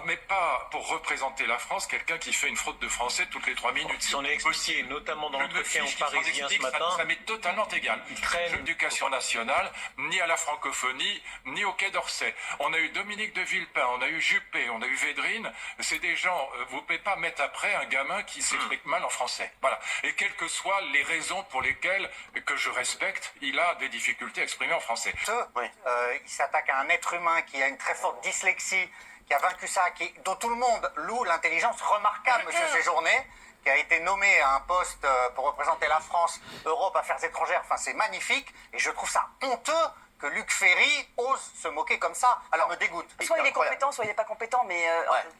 mais pas pour représenter la France, quelqu'un qui fait une faute de français toutes les 3 minutes. S'en est expliqué, notamment dans l'entretien au Parisien ce matin. Ça m'est totalement égal. L'éducation nationale, ni à la francophonie, ni au Quai d'Orsay. On a eu Dominique de Villepin, on a eu Juppé, on a eu Védrine. C'est des gens, vous ne pouvez pas mettre après un gamin qui s'explique mal en français. Voilà. Et quelles que soient les raisons pour lesquelles, que je respecte, il a des difficultés à exprimer en français. Oui. Il s'attaque à un être humain qui a une très forte dyslexie, qui a vaincu ça, dont tout le monde loue l'intelligence remarquable, monsieur Séjourné, qui a été nommé à un poste pour représenter la France, Europe, Affaires étrangères. Enfin, c'est magnifique. Et je trouve ça honteux que Luc Ferry ose se moquer comme ça. Alors, me dégoûte. Soit il est compétent, soit il n'est pas compétent, mais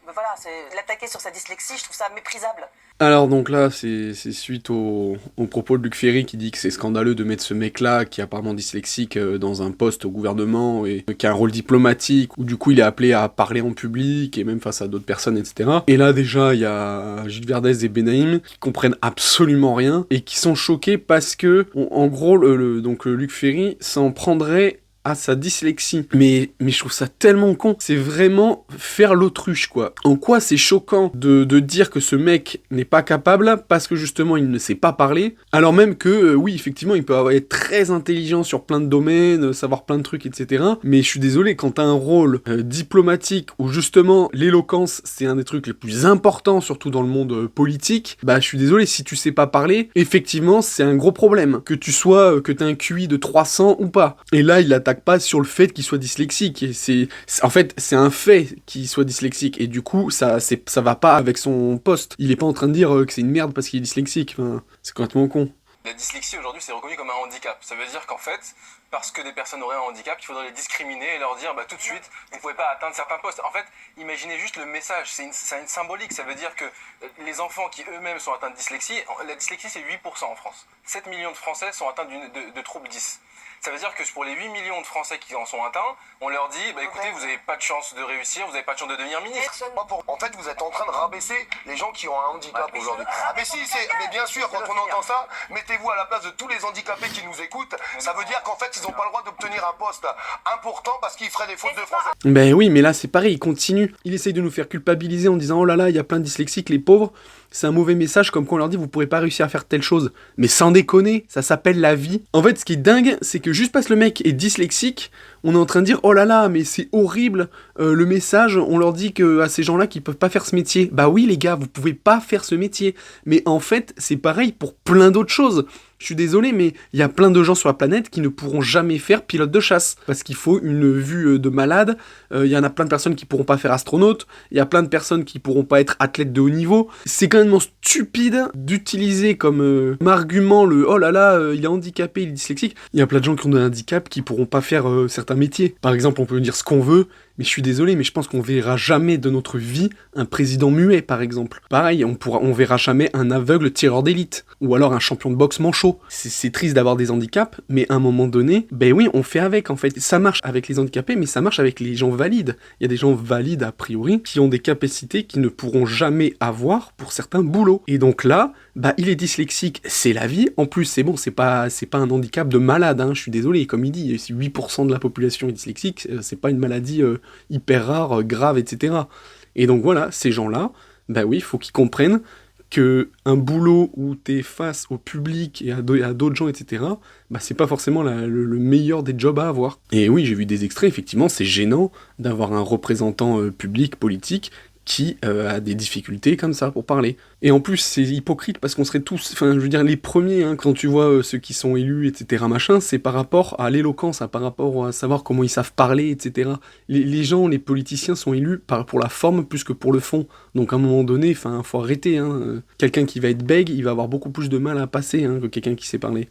voilà, l'attaquer sur sa dyslexie, je trouve ça méprisable. Alors donc là, c'est suite au propos de Luc Ferry qui dit que c'est scandaleux de mettre ce mec-là, qui est apparemment dyslexique, dans un poste au gouvernement, et qui a un rôle diplomatique, où du coup il est appelé à parler en public, et même face à d'autres personnes, etc. Et là déjà, il y a Gilles Verdez et Benaïm qui comprennent absolument rien, et qui sont choqués parce que, en gros, donc Luc Ferry s'en prendrait à sa dyslexie. Mais je trouve ça tellement con. C'est vraiment faire l'autruche, quoi. En quoi c'est choquant de dire que ce mec n'est pas capable parce que justement il ne sait pas parler, alors même que, oui, effectivement, il peut être très intelligent sur plein de domaines, savoir plein de trucs, etc. Mais je suis désolé, quand t'as un rôle diplomatique où justement l'éloquence, c'est un des trucs les plus importants, surtout dans le monde politique, bah je suis désolé, si tu sais pas parler, effectivement, c'est un gros problème. Que que t'aies un QI de 300 ou pas. Et là, il attaque pas sur le fait qu'il soit dyslexique. Et en fait, c'est un fait qu'il soit dyslexique. Et du coup, ça va pas avec son poste. Il est pas en train de dire que c'est une merde parce qu'il est dyslexique. Enfin, c'est complètement con. La dyslexie aujourd'hui c'est reconnu comme un handicap. Ça veut dire qu'en fait, parce que des personnes auraient un handicap, il faudrait les discriminer et leur dire tout de suite, vous pouvez pas atteindre certains postes. En fait, imaginez juste le message, c'est une symbolique. Ça veut dire que les enfants qui eux-mêmes sont atteints de dyslexie, la dyslexie c'est 8% en France. 7 millions de Français sont atteints de troubles 10. Ça veut dire que pour les 8 millions de Français qui en sont atteints, on leur dit, écoutez, vous n'avez pas de chance de réussir, vous n'avez pas de chance de devenir ministre. En fait, vous êtes en train de rabaisser les gens qui ont un handicap aujourd'hui. Ah mais si, mais bien sûr, quand on entend ça, mettez-vous à la place de tous les handicapés qui nous écoutent. Ça veut dire qu'en fait, ils n'ont pas le droit d'obtenir un poste important parce qu'ils feraient des fautes de français. Ben oui, mais là, c'est pareil, il continue. Il essaye de nous faire culpabiliser en disant, oh là là, il y a plein de dyslexiques, les pauvres. C'est un mauvais message, comme qu'on leur dit, vous pourrez pas réussir à faire telle chose. Mais sans déconner, ça s'appelle la vie. En fait, ce qui est dingue, c'est que juste parce que le mec est dyslexique, on est en train de dire, oh là là, mais c'est horrible, le message, on leur dit que à ces gens-là qui peuvent pas faire ce métier. Bah oui, les gars, vous pouvez pas faire ce métier. Mais en fait, c'est pareil pour plein d'autres choses. Je suis désolé, mais il y a plein de gens sur la planète qui ne pourront jamais faire pilote de chasse. Parce qu'il faut une vue de malade. Il y en a plein de personnes qui pourront pas faire astronaute. Il y a plein de personnes qui pourront pas être athlètes de haut niveau. C'est quand même stupide d'utiliser comme argument le « oh là là, il est handicapé, il est dyslexique ». Il y a plein de gens qui ont des handicaps qui pourront pas faire certains métiers. Par exemple, on peut dire ce qu'on veut, mais je suis désolé, mais je pense qu'on verra jamais de notre vie un président muet, par exemple. Pareil, on verra jamais un aveugle tireur d'élite, ou alors un champion de boxe manchot. C'est triste d'avoir des handicaps, mais à un moment donné, ben oui, on fait avec, en fait. Ça marche avec les handicapés, mais ça marche avec les gens valides. Il y a des gens valides, a priori, qui ont des capacités qu'ils ne pourront jamais avoir pour certains boulots. Et donc là, bah il est dyslexique, c'est la vie. En plus, c'est bon, c'est pas un handicap de malade, hein, je suis désolé. Comme il dit, si 8% de la population est dyslexique, c'est pas une maladie hyper rare, grave, etc. Et donc voilà, ces gens-là, bah oui, il faut qu'ils comprennent que un boulot où t'es face au public et à d'autres gens, etc., bah c'est pas forcément le meilleur des jobs à avoir. Et oui, j'ai vu des extraits, effectivement, c'est gênant d'avoir un représentant public, politique, qui a des difficultés comme ça pour parler. Et en plus, c'est hypocrite parce qu'on serait tous, enfin, je veux dire, les premiers, hein, quand tu vois ceux qui sont élus, etc., machin, c'est par rapport à l'éloquence, par rapport à savoir comment ils savent parler, etc. Les gens, les politiciens sont élus pour la forme plus que pour le fond. Donc à un moment donné, enfin, faut arrêter, hein. Quelqu'un qui va être bègue, il va avoir beaucoup plus de mal à passer, hein, que quelqu'un qui sait parler.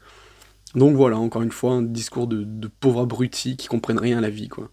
Donc voilà, encore une fois, un discours de pauvres abrutis qui comprennent rien à la vie, quoi.